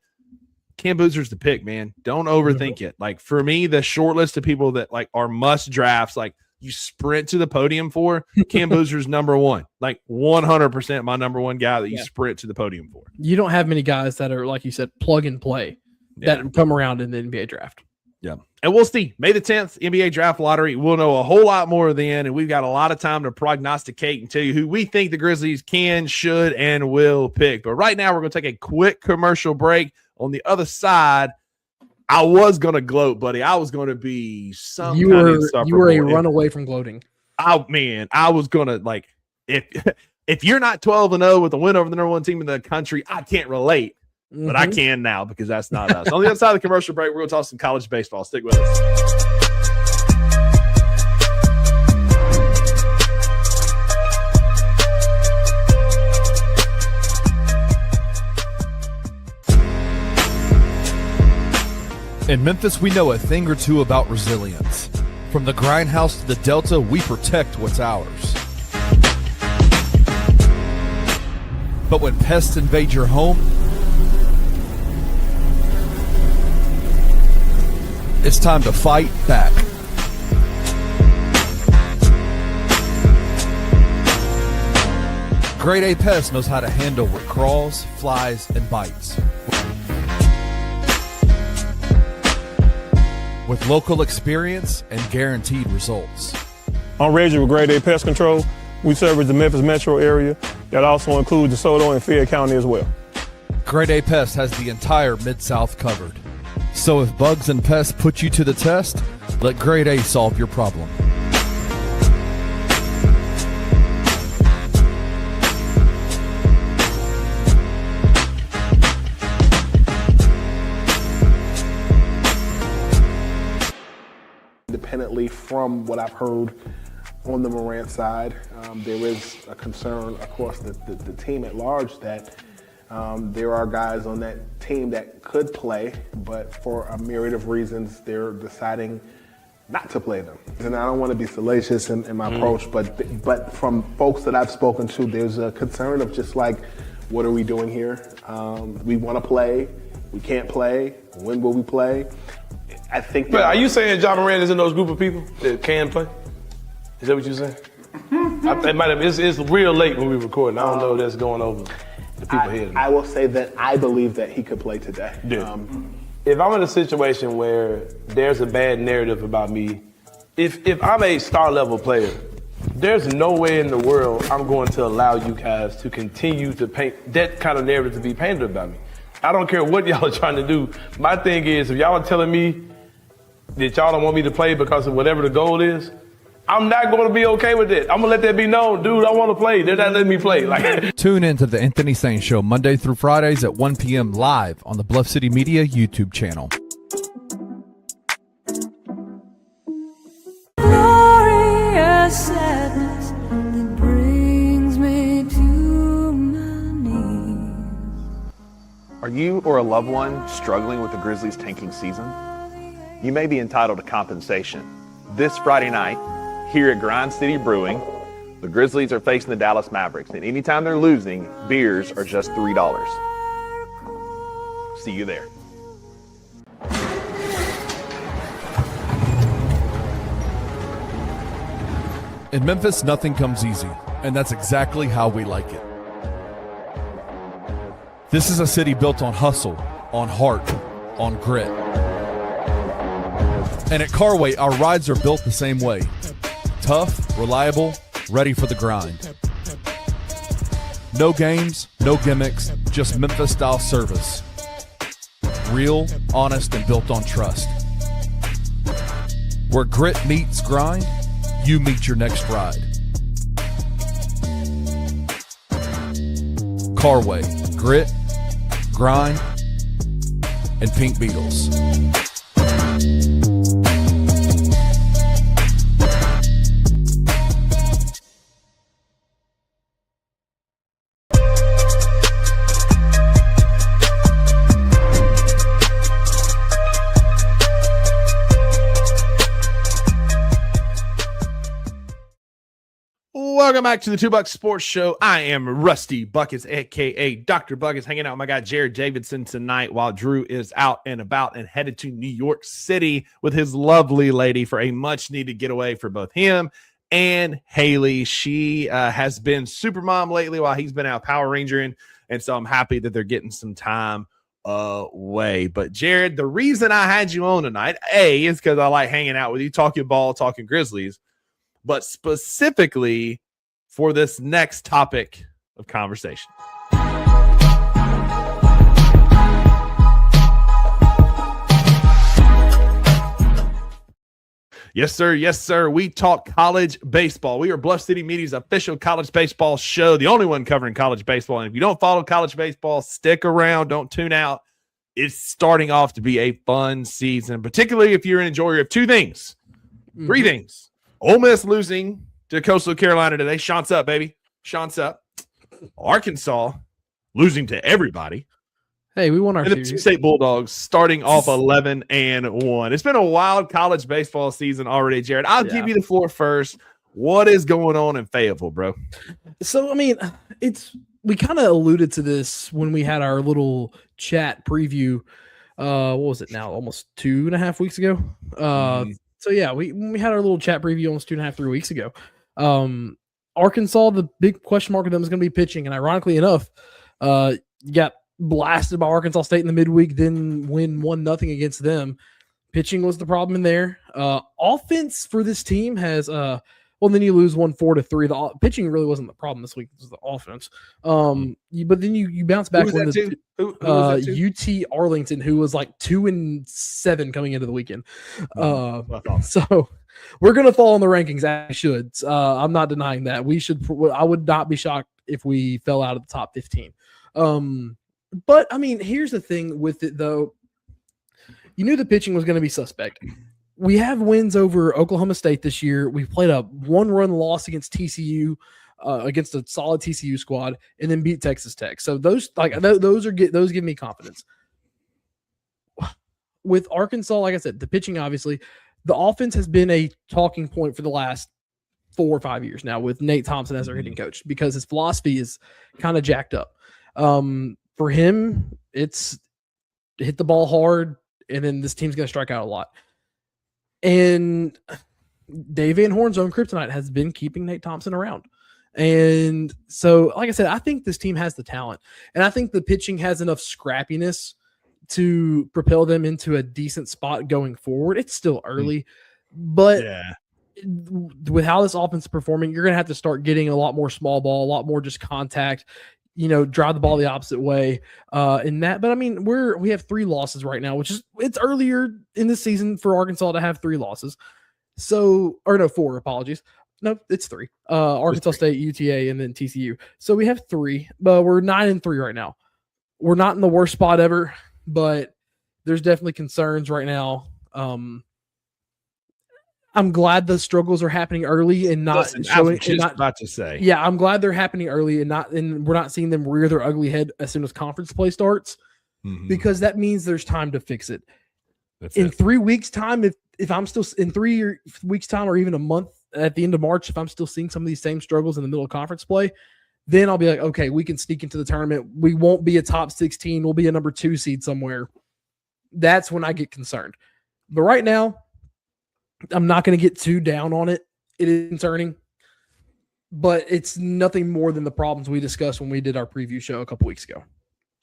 Cam Boozer's the pick, man. Don't overthink it. For me, the short list of people that are must drafts, you sprint to the podium for, Cam Boozer's number 1. 100% my number 1 guy that you sprint to the podium for. You don't have many guys that are, like you said, plug and play that come around in the NBA draft. Yeah. And we'll see. May the 10th, NBA draft lottery. We'll know a whole lot more then, and we've got a lot of time to prognosticate and tell you who we think the Grizzlies can, should, and will pick. But right now, we're going to take a quick commercial break. On the other side, I was going to gloat, buddy. I was going to be you were a runaway from gloating. I was going to, if you're not 12-0 with a win over the number 1 team in the country, I can't relate. But I can now, because that's not us. On the other side of the commercial break, we're going to talk some college baseball. Stick with us. In Memphis, we know a thing or two about resilience. From the grindhouse to the Delta, we protect what's ours. But when pests invade your home, it's time to fight back. Grade A Pest knows how to handle what crawls, flies, and bites. With local experience and guaranteed results. I'm Reggie with Grade A Pest Control. We service the Memphis metro area. That also includes DeSoto and Fayette County as well. Grade A Pest has the entire Mid-South covered. So if bugs and pests put you to the test, let Grade A solve your problem. Independently from what I've heard on the Morant side, there is a concern across the team at large that there are guys on that team that could play, but for a myriad of reasons, they're deciding not to play them. And I don't want to be salacious in my approach, but from folks that I've spoken to, there's a concern of just like, what are we doing here? We want to play, we can't play, when will we play? I think. But are you saying John Moran is in those group of people that can play? Is that what you're saying? It might have, it's real late when we recording. I don't know if that's going over the people here. I will say that I believe that he could play today. Yeah. If I'm in a situation where there's a bad narrative about me, if I'm a star level player, there's no way in the world I'm going to allow you guys to continue to paint that kind of narrative to be painted about me. I don't care what y'all are trying to do. My thing is, if y'all are telling me that y'all don't want me to play because of whatever the goal is, I'm not going to be okay with it. I'm going to let that be known. Dude, I want to play. They're not letting me play. Tune in to the Anthony Sain Show Monday through Fridays at 1 p.m. live on the Bluff City Media YouTube channel. Glorious sadness that brings me to my knees. Are you or a loved one struggling with the Grizzlies' tanking season? You may be entitled to compensation. This Friday night, here at Grind City Brewing, the Grizzlies are facing the Dallas Mavericks, and anytime they're losing, beers are just $3. See you there. In Memphis, nothing comes easy, and that's exactly how we like it. This is a city built on hustle, on heart, on grit. And at Carway, our rides are built the same way. Tough, reliable, ready for the grind. No games, no gimmicks, just Memphis-style service. Real, honest, and built on trust. Where grit meets grind, you meet your next ride. Carway, grit, grind, and Pink Beetles. Welcome back to the 2 Bucks Sports Show. I am Rusty Buckets, aka Dr. Buckets, hanging out with my guy Jared Davidson tonight while Drew is out and about and headed to New York City with his lovely lady for a much needed getaway for both him and Haley. She has been super mom lately while he's been out Power Rangering, and so I'm happy that they're getting some time away. But Jared, the reason I had you on tonight, A, is because I like hanging out with you, talking ball, talking Grizzlies, but specifically for this next topic of conversation. Yes, sir. Yes, sir. We talk college baseball. We are Bluff City Media's official college baseball show, the only one covering college baseball. And if you don't follow college baseball, stick around. Don't tune out. It's starting off to be a fun season, particularly if you're an enjoyer of two things, three things. Ole Miss losing to Coastal Carolina today. Shant's up, baby. Shant's up. Arkansas losing to everybody. Hey, we won our And the series. Penn State Bulldogs starting off 11-1. It's been a wild college baseball season already, Jared. I'll give you the floor first. What is going on in Fayetteville, bro? So, I mean, we kind of alluded to this when we had our little chat preview. What was it now? Almost 2.5 weeks ago. So yeah, we had our little chat preview almost 2.5, 3 weeks ago. Arkansas, the big question mark of them is going to be pitching, and ironically enough, you got blasted by Arkansas State in the midweek, then win 1-0 against them. Pitching was the problem in there. Offense for this team has Well, then you lose 1-4-3. The pitching really wasn't the problem this week. It was the offense. But then you bounce back. Who was that too? Who was that too? UT Arlington, who was like 2-7 coming into the weekend. That's awesome. So we're gonna fall in the rankings. I should. I'm not denying that. We should. I would not be shocked if we fell out of the top 15. But I mean, here's the thing with it though. You knew the pitching was going to be suspect. We have wins over Oklahoma State this year. We played a 1-run loss against TCU, against a solid TCU squad, and then beat Texas Tech. So those give me confidence. With Arkansas, like I said, the pitching obviously, the offense has been a talking point for the last 4 or 5 years now with Nate Thompson as our hitting coach because his philosophy is kind of jacked up. For him, it's hit the ball hard, and then this team's going to strike out a lot. And Dave Van Horn's own kryptonite has been keeping Nate Thompson around. And so, like I said, I think this team has the talent. And I think the pitching has enough scrappiness to propel them into a decent spot going forward. It's still early. But with how this offense is performing, you're going to have to start getting a lot more small ball, a lot more just contact, drive the ball the opposite way in that. But I mean, we have 3 losses right now, which is it's earlier in the season for Arkansas to have 3 losses. So, or no, 4, apologies. No, it's 3. Arkansas State, UTA, and then TCU. So we have 3, but we're 9-3 right now. We're not in the worst spot ever, but there's definitely concerns right now. I'm glad the struggles are happening early and not showing. About to say, yeah, I'm glad they're happening early and we're not seeing them rear their ugly head as soon as conference play starts, because that means there's time to fix it. In 3 weeks' time, if I'm still in 3 weeks' time, or even a month at the end of March, if I'm still seeing some of these same struggles in the middle of conference play, then I'll be like, okay, we can sneak into the tournament. We won't be a top 16. We'll be a number 2 seed somewhere. That's when I get concerned. But right now, I'm not going to get too down on it. It is concerning, but it's nothing more than the problems we discussed when we did our preview show a couple weeks ago.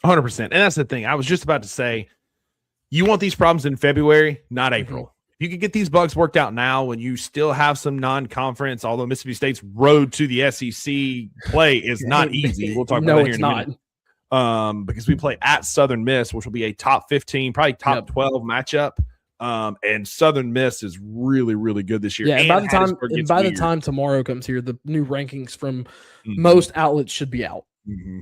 100%. And that's the thing. I was just about to say, you want these problems in February, not April. You can get these bugs worked out now when you still have some non-conference, although Mississippi State's road to the SEC play is not easy. We'll talk about that here in a minute. Because we play at Southern Miss, which will be a top 15, probably top 12 matchup. And Southern Miss is really, really good this year. Yeah, and by the time tomorrow comes here, the new rankings from most outlets should be out.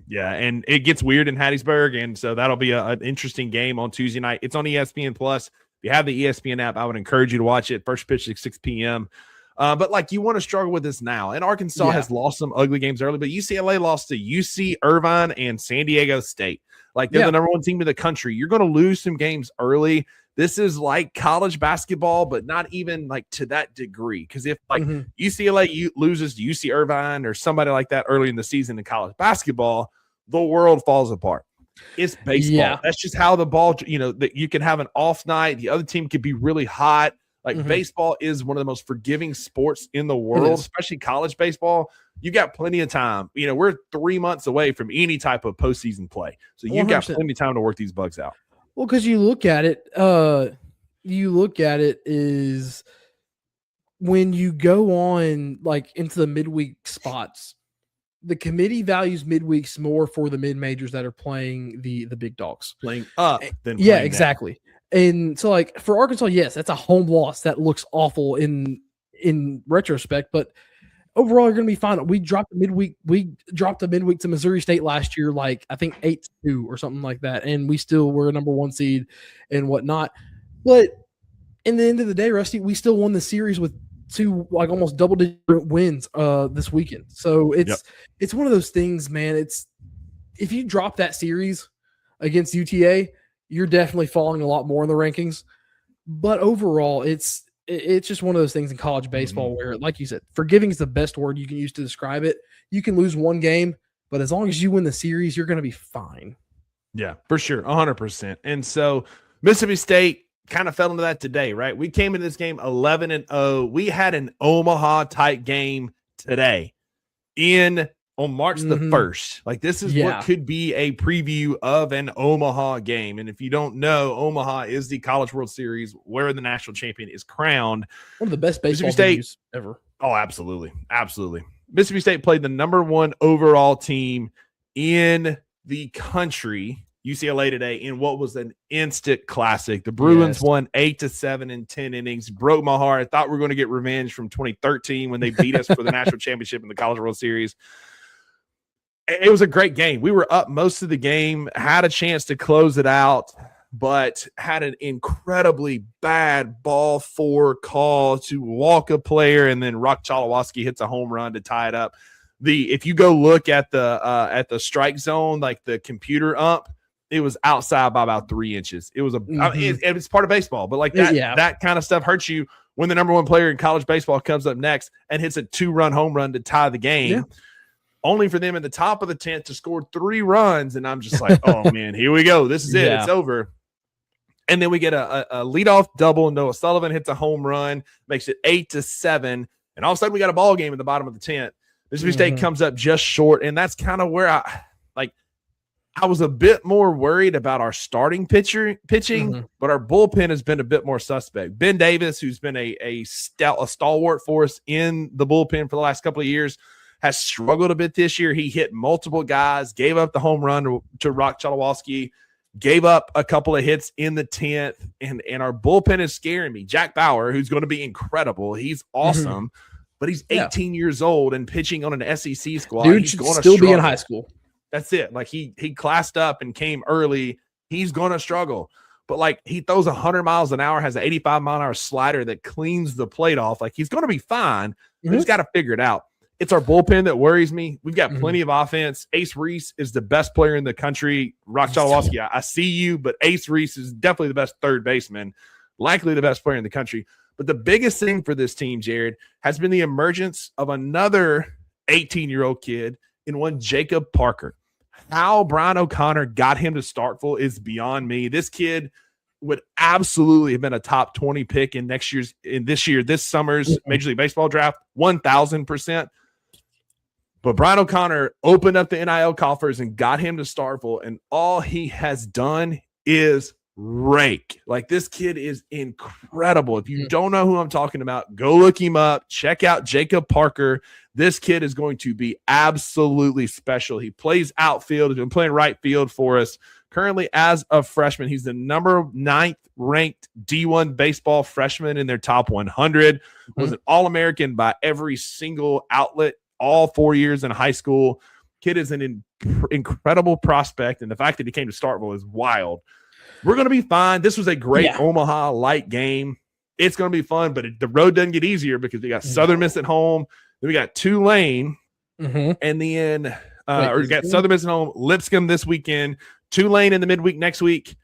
Yeah, and it gets weird in Hattiesburg, and so that'll be an interesting game on Tuesday night. It's on ESPN Plus. If you have the ESPN app, I would encourage you to watch it. First pitch at 6 p.m. But you want to struggle with this now. And Arkansas has lost some ugly games early, but UCLA lost to UC Irvine and San Diego State. They're the number 1 team in the country. You're going to lose some games early. This is like college basketball, but not even to that degree. Because if UCLA loses to UC Irvine or somebody like that early in the season in college basketball, the world falls apart. It's baseball. Yeah. That's just how the ball, that you can have an off night. The other team could be really hot. Baseball is one of the most forgiving sports in the world, especially college baseball. You got plenty of time. We're 3 months away from any type of postseason play. So you got plenty of time to work these bugs out. Well, because you look at it is when you go on into the midweek spots, the committee values midweeks more for the mid majors that are playing the big dogs. Playing up than playing exactly. Down. And so for Arkansas, yes, that's a home loss that looks awful in retrospect, but overall, you're going to be fine. We dropped a midweek to Missouri State last year, I think 8-2 or something like that, and we still were a number 1 seed and whatnot. But in the end of the day, Rusty, we still won the series with 2 almost double-digit wins this weekend. So it's one of those things, man. It's if you drop that series against UTA, you're definitely falling a lot more in the rankings. But overall, it's just one of those things in college baseball where, like you said, forgiving is the best word you can use to describe it. You can lose 1 game, but as long as you win the series, you're going to be fine. Yeah, for sure. 100%. And so Mississippi State kind of fell into that today, right? We came into this game 11-0. We had an Omaha type game today on March the 1st. This is what could be a preview of an Omaha game. And if you don't know, Omaha is the College World Series where the national champion is crowned. One of the best baseball venues ever. Oh, absolutely. Absolutely. Mississippi State played the number 1 overall team in the country, UCLA, today, in what was an instant classic. The Bruins won 8-7 in 10 innings. Broke my heart. I thought we were going to get revenge from 2013 when they beat us for the national championship in the College World Series. It was a great game. We were up most of the game, had a chance to close it out, but had an incredibly bad ball 4 call to walk a player, and then Rock Chalawowski hits a home run to tie it up. If you go look at the strike zone, like the computer ump, it was outside by about 3 inches. It was it's part of baseball, but like that, that kind of stuff hurts you when the number 1 player in college baseball comes up next and hits a 2-run home run to tie the game. Only for them in the top of the 10th to score 3 runs. And I'm just like, oh man, here we go. This is it. It's over. And then we get a leadoff double. Noah Sullivan hits a home run, makes it 8-7. And all of a sudden we got a ball game in the bottom of the 10th. Mississippi State comes up just short. And that's kind of where I was a bit more worried about our starting pitching, but our bullpen has been a bit more suspect. Ben Davis, who's been a stalwart for us in the bullpen for the last couple of years, has struggled a bit this year. He hit multiple guys, gave up the home run to Rock Chalawowski, gave up a couple of hits in the 10th, and our bullpen is scaring me. Jack Bauer, who's going to be incredible. He's awesome, but he's 18 years old and pitching on an SEC squad. Dude, he's should going to still struggle. be in high school. That's it. Like he classed up and came early. He's going to struggle. But like he throws 100 miles an hour, has an 85-mile-an-hour slider that cleans the plate off. Like he's going to be fine. But he's got to figure it out. It's our bullpen that worries me. We've got plenty of offense. Ace Reese is the best player in the country. Rock Chalawowski, I see you, but Ace Reese is definitely the best third baseman, likely the best player in the country. But the biggest thing for this team, Jared, has been the emergence of another 18-year-old kid in one Jacob Parker. How Brian O'Connor got him to Starkville is beyond me. This kid would absolutely have been a top 20 pick in this summer's Major League Baseball draft, 1,000%. But Brian O'Connor opened up the NIL coffers and got him to Starkville, and all he has done is rake. Like, this kid is incredible. If you don't know who I'm talking about, go look him up. Check out Jacob Parker. This kid is going to be absolutely special. He plays outfield. He's been playing right field for us. Currently, as a freshman, he's the number 9th ranked D1 baseball freshman in their top 100. Was an All-American by every single outlet all 4 years in high school. Kid is an incredible prospect, and the fact that he came to Starkville is wild. We're going to be fine. This was a great Omaha light game. It's going to be fun, but the road doesn't get easier because we got Southern Miss at home. Then we got Tulane, and then we got Southern Miss at home, Lipscomb this weekend, Tulane in the midweek next week,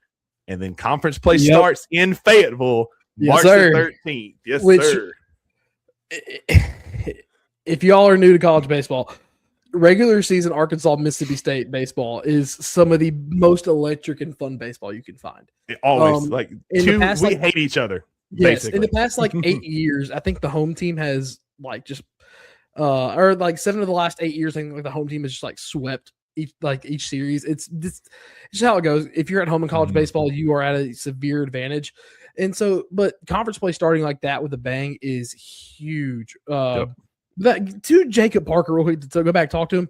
and then conference play starts in Fayetteville March the 13th. Yes, sir. If y'all are new to college baseball, regular season Arkansas Mississippi State baseball is some of the most electric and fun baseball you can find. It always we hate each other. Yes, basically. in the past 8 years, I think the home team has just or 7 of the last 8 years, I think the home team has just swept each series. It's just how it goes. If you're at home in college baseball, you are at a severe advantage. And so, but conference play starting like that with a bang is huge. To Jacob Parker, real quick, to go back talk to him.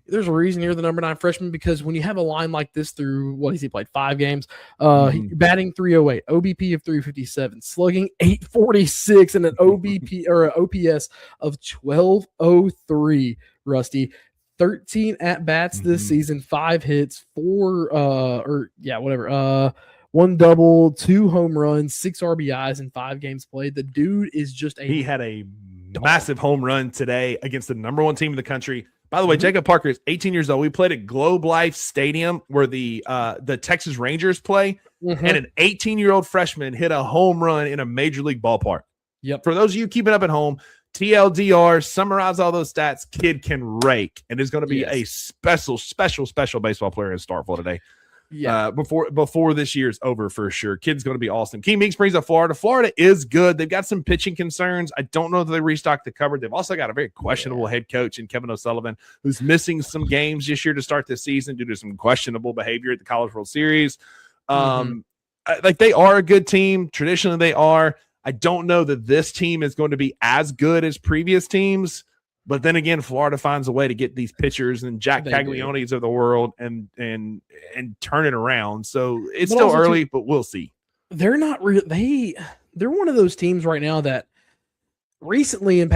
There's a reason you're the number 9 freshman, because when you have a line like this through what has he played 5 games, batting 308, OBP of 357, slugging 846, and an OBP or an OPS of 1203. Rusty, 13 at bats this season, 5 hits, 1 double, 2 home runs, 6 RBIs in 5 games played. The dude is just he had a massive home run today against the number 1 team in the country. By the way, Jacob Parker is 18 years old. We played at Globe Life Stadium where the Texas Rangers play, and an 18-year-old freshman hit a home run in a major league ballpark. Yep. For those of you keeping up at home, TLDR, summarize all those stats. Kid can rake, and is going to be a special baseball player in Starkville today. Yeah, before this year's over for sure. Kid's going to be awesome. King Meeks brings up Florida. Florida is good. They've got some pitching concerns. I don't know if they restocked the cupboard. They've also got a very questionable head coach in Kevin O'Sullivan, who's missing some games this year to start this season due to some questionable behavior at the College World Series. They are a good team. Traditionally, they are. I don't know that this team is going to be as good as previous teams, but then again, Florida finds a way to get these pitchers and Jack Caglionis of the world and turn it around. So it's still early, but we'll see. They're not real. They're one of those teams right now that recently in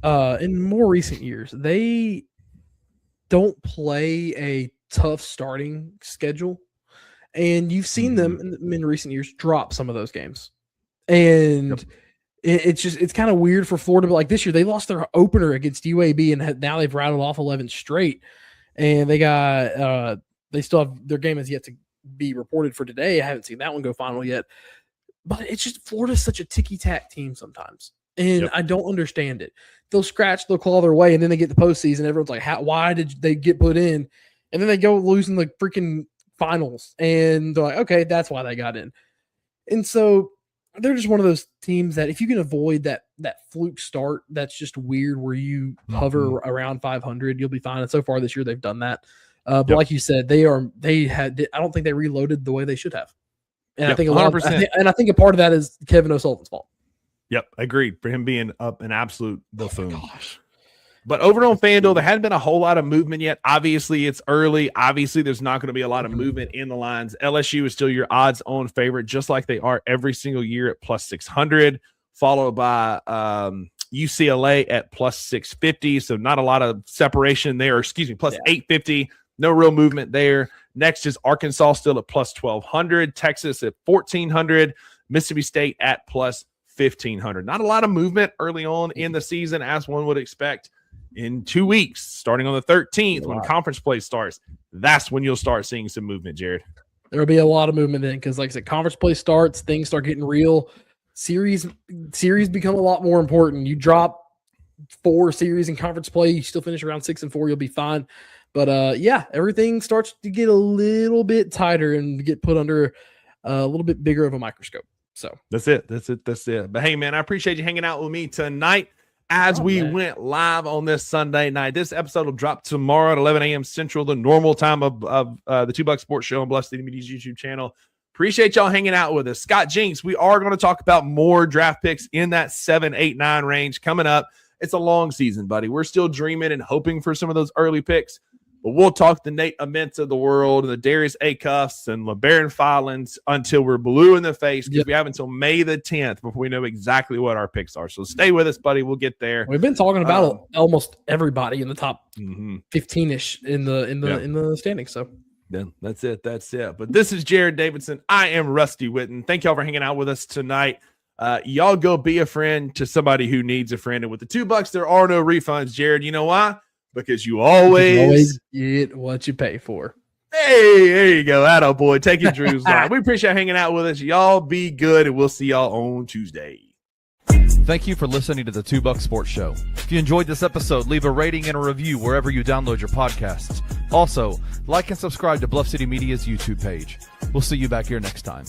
more recent years, they don't play a tough starting schedule. And you've seen them in recent years drop some of those games. And it's kind of weird for Florida. But like this year, they lost their opener against UAB, and now they've rattled off 11 straight. And they still have their game has yet to be reported for today. I haven't seen that one go final yet. But it's just Florida's such a ticky-tack team sometimes. And I don't understand it. They'll scratch, they'll claw their way, and then they get the postseason. Everyone's like, why did they get put in? And then they go losing the freaking finals. And they're like, okay, that's why they got in. And so they're just one of those teams that if you can avoid that fluke start, that's just weird where you hover around 500, you'll be fine. And so far this year, they've done that. But like you said, I don't think they reloaded the way they should have. And I think 100%. I think a part of that is Kevin O'Sullivan's fault. Yep, agreed. For him being up an absolute buffoon. But over on FanDuel, there hadn't been a whole lot of movement yet. Obviously, it's early. Obviously, there's not going to be a lot of movement in the lines. LSU is still your odds-on favorite, just like they are every single year at plus 600, followed by UCLA at plus 650. So not a lot of separation there. Plus 850. No real movement there. Next is Arkansas still at plus 1,200. Texas at 1,400. Mississippi State at plus 1,500. Not a lot of movement early on in the season, as one would expect. In 2 weeks, starting on the 13th, when conference play starts, that's when you'll start seeing some movement, Jared. There'll be a lot of movement then because, like I said, conference play starts, things start getting real. Series become a lot more important. You drop 4 series in conference play, you still finish around 6-4, you'll be fine. But everything starts to get a little bit tighter and get put under a little bit bigger of a microscope. So that's it. But hey, man, I appreciate you hanging out with me tonight as we went live on this Sunday night. This episode will drop tomorrow at 11 a.m. Central, the normal time of the $2 Sports Show on Bluff City Media's YouTube channel. Appreciate y'all hanging out with us. Scott Jinks, we are going to talk about more draft picks in that 7, 8, 9 range coming up. It's a long season, buddy. We're still dreaming and hoping for some of those early picks. But we'll talk the Nate Aments of the world and the Darius Acuffs and LeBaron Filans until we're blue in the face because we have until May the 10th before we know exactly what our picks are. So stay with us, buddy. We'll get there. We've been talking about almost everybody in the top 15-ish in the standings. So then that's it. But this is Jared Davidson. I am Rusty Witten. Thank y'all for hanging out with us tonight. Y'all go be a friend to somebody who needs a friend. And with the $2, there are no refunds, Jared. You know why? Because you always get what you pay for. Hey, there you go. Atta boy. Take it, Drew's line. We appreciate hanging out with us. Y'all be good, and we'll see y'all on Tuesday. Thank you for listening to the $2 Sports Show. If you enjoyed this episode, leave a rating and a review wherever you download your podcasts. Also, like and subscribe to Bluff City Media's YouTube page. We'll see you back here next time.